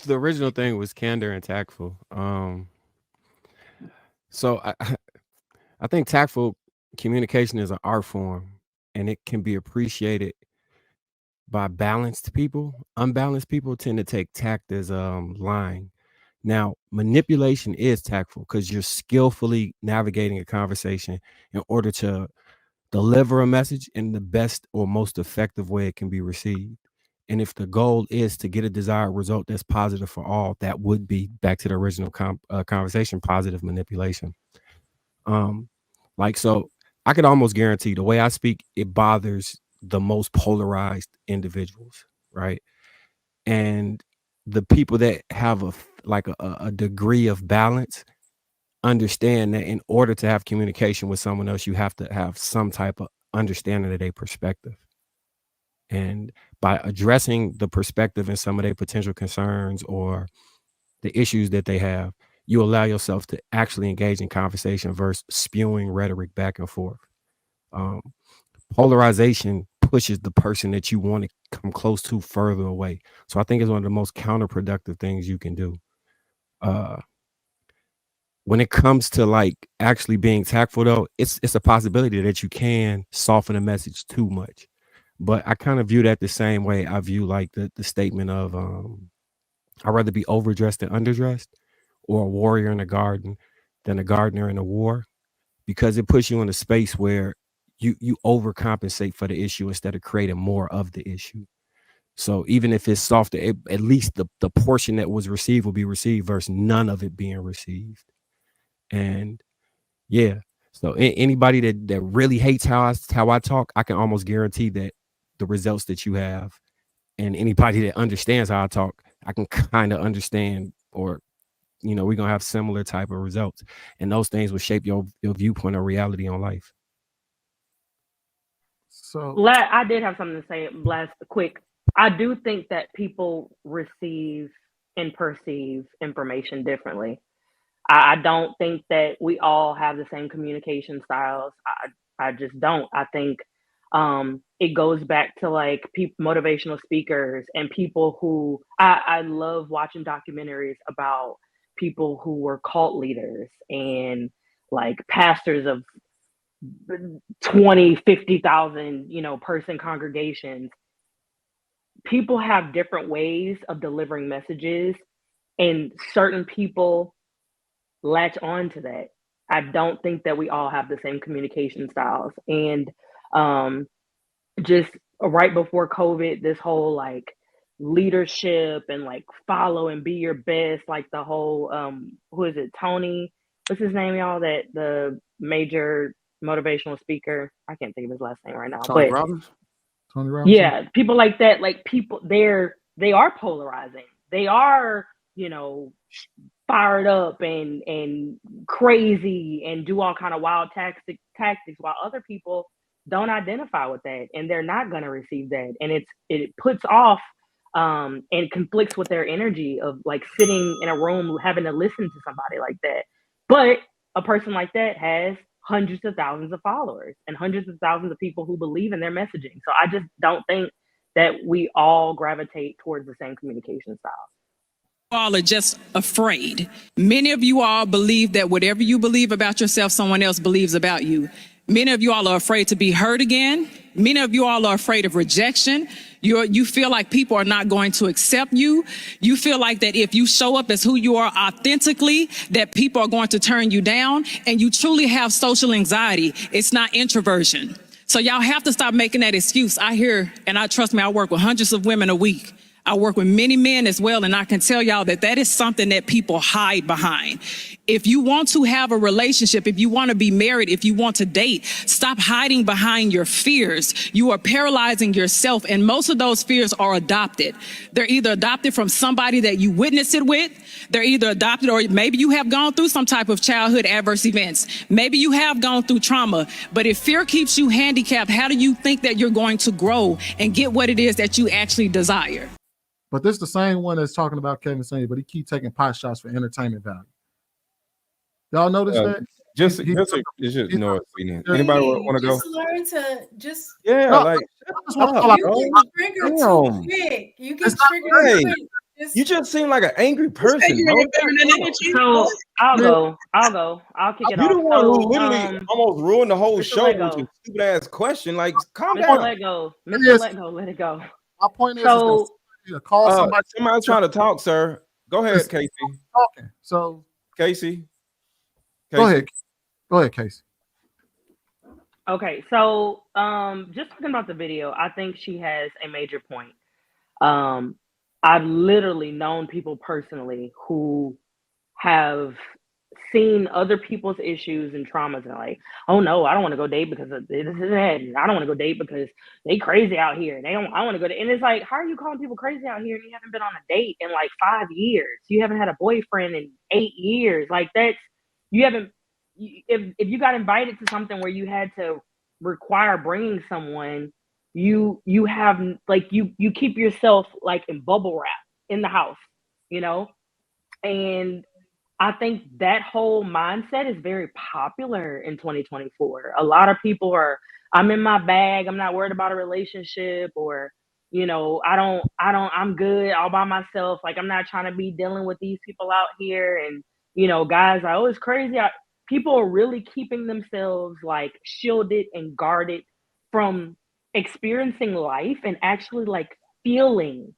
the original thing was candor and tactful. So I think tactful communication is an art form, and it can be appreciated by balanced people. Unbalanced people tend to take tact as lying. Now, manipulation is tactful because you're skillfully navigating a conversation in order to deliver a message in the best or most effective way it can be received. And if the goal is to get a desired result that's positive for all, that would be back to the original conversation, positive manipulation. Um, like so, I could almost guarantee the way I speak, it bothers the most polarized individuals, right? And the people that have a degree of balance understand that in order to have communication with someone else, you have to have some type of understanding of their perspective. And by addressing the perspective and some of their potential concerns or the issues that they have, you allow yourself to actually engage in conversation versus spewing rhetoric back and forth. Um, Polarization pushes the person that you want to come close to further away. So I think it's one of the most counterproductive things you can do. Uh, when it comes to like actually being tactful, though, it's a possibility that you can soften a message too much. But I kind of view that the same way I view like the statement of I'd rather be overdressed than underdressed, or a warrior in a garden than a gardener in a war, because it puts you in a space where you overcompensate for the issue instead of creating more of the issue. So even if it's softer, at least the portion that was received will be received versus none of it being received. And yeah, so anybody that really hates how I talk, I can almost guarantee that the results that you have, and anybody that understands how I talk, I can kind of understand, or we're gonna have similar type of results, and those things will shape your viewpoint of reality on life. So I did have something to say, last quick. I do think that people receive and perceive information differently. I don't think that we all have the same communication styles. I just don't. I think it goes back to like motivational speakers and people who I love watching documentaries about people who were cult leaders and like pastors of 20, 50,000, person congregations. People have different ways of delivering messages, and certain people latch on to that. I don't think that we all have the same communication styles. And just right before COVID, this whole like leadership and like follow and be your best, like the whole who is it, Tony? What's his name, y'all? That the major motivational speaker. I can't think of his last name right now. Tony But Robbins. Tony Robbins. yeah, people like that, like people they are polarizing. They are, fired up and crazy and do all kind of wild tactics, while other people don't identify with that and they're not going to receive that, and it puts off and conflicts with their energy of like sitting in a room having to listen to somebody like that. But a person like that has hundreds of thousands of followers and hundreds of thousands of people who believe in their messaging. So I just don't think that we all gravitate towards the same communication style. All are just afraid. Many of you all believe that whatever you believe about yourself, someone else believes about you. Many of you all are afraid to be hurt again. Many of you all are afraid of rejection. You feel like people are not going to accept you. You feel like that if you show up as who you are authentically, that people are going to turn you down, and you truly have social anxiety. It's not introversion. So y'all have to stop making that excuse. I hear, and I trust me, I work with hundreds of women a week. I work with many men as well, and I can tell y'all that is something that people hide behind. If you want to have a relationship, if you want to be married, if you want to date, stop hiding behind your fears. You are paralyzing yourself, and most of those fears are adopted. They're either adopted from somebody that you witnessed it with, they're either adopted, or maybe you have gone through some type of childhood adverse events. Maybe you have gone through trauma, but if fear keeps you handicapped, how do you think that you're going to grow and get what it is that you actually desire? But this is the same one that's talking about Kevin Samuels, but he keep taking pot shots for entertainment value. Y'all notice that? Just no opinion. Anybody want to go? Just learn to just yeah, you get triggered too quick. You get triggered too quick. You just seem like an angry person, bro. So I'll kick it You off. the one So, who literally almost ruined the whole Mr. show with Lego. your stupid ass question. Like, calm Mr. down. Let Go. Mr. Yes. Let Go. Let it go. My point is So that call somebody somebody's trying to talk, sir. Go ahead, Casey. talking. So Casey. Go ahead, Casey. okay, so just talking about the video, I think she has a major point. I've literally known people personally who have seen other people's issues and traumas and like, oh no, I don't want to go date because of this and that. And I don't want to go date because they crazy out here. I want to go to, and it's like, how are you calling people crazy out here and you haven't been on a date in like 5 years? You haven't had a boyfriend in 8 years. Like that's, you haven't, if you got invited to something where you had to require bringing someone, you have like, you keep yourself like in bubble wrap in the house, you know? And I think that whole mindset is very popular in 2024. A lot of people are, I'm in my bag, I'm not worried about a relationship, or, you know, I'm good all by myself. Like, I'm not trying to be dealing with these people out here. And, you know, guys are always crazy. People are really keeping themselves like shielded and guarded from experiencing life and actually like feeling,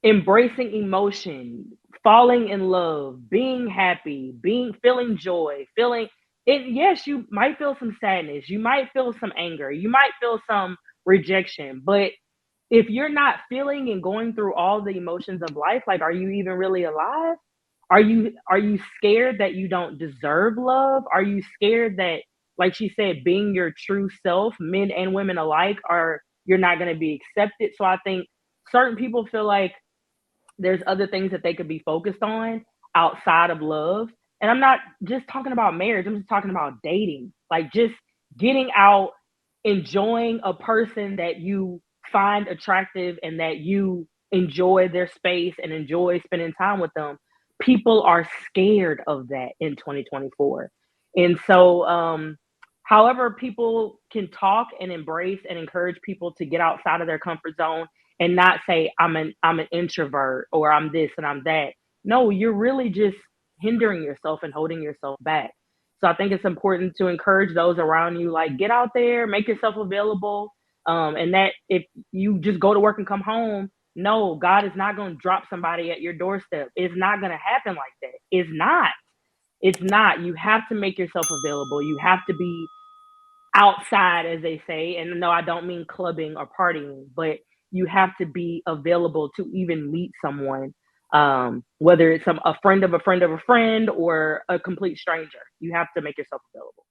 embracing emotion, falling in love, being happy, feeling joy, feeling it. Yes, you might feel some sadness, you might feel some anger, you might feel some rejection, but if you're not feeling and going through all the emotions of life, like, are you even really alive? Are you scared that you don't deserve love? Are you scared that, like she said, being your true self, men and women alike, are you're not going to be accepted? So I think certain people feel like there's other things that they could be focused on outside of love. And I'm not just talking about marriage, I'm just talking about dating. Like just getting out, enjoying a person that you find attractive and that you enjoy their space and enjoy spending time with them. People are scared of that in 2024. And so however people can talk and embrace and encourage people to get outside of their comfort zone and not say I'm an introvert or I'm this and I'm that. No, you're really just hindering yourself and holding yourself back. So I think it's important to encourage those around you, like get out there, make yourself available. And that if you just go to work and come home, no, God is not going to drop somebody at your doorstep. It's not going to happen like that. It's not. It's not. You have to make yourself available. You have to be outside, as they say. And no, I don't mean clubbing or partying, but you have to be available to even meet someone, whether it's a friend of a friend of a friend or a complete stranger. You have to make yourself available.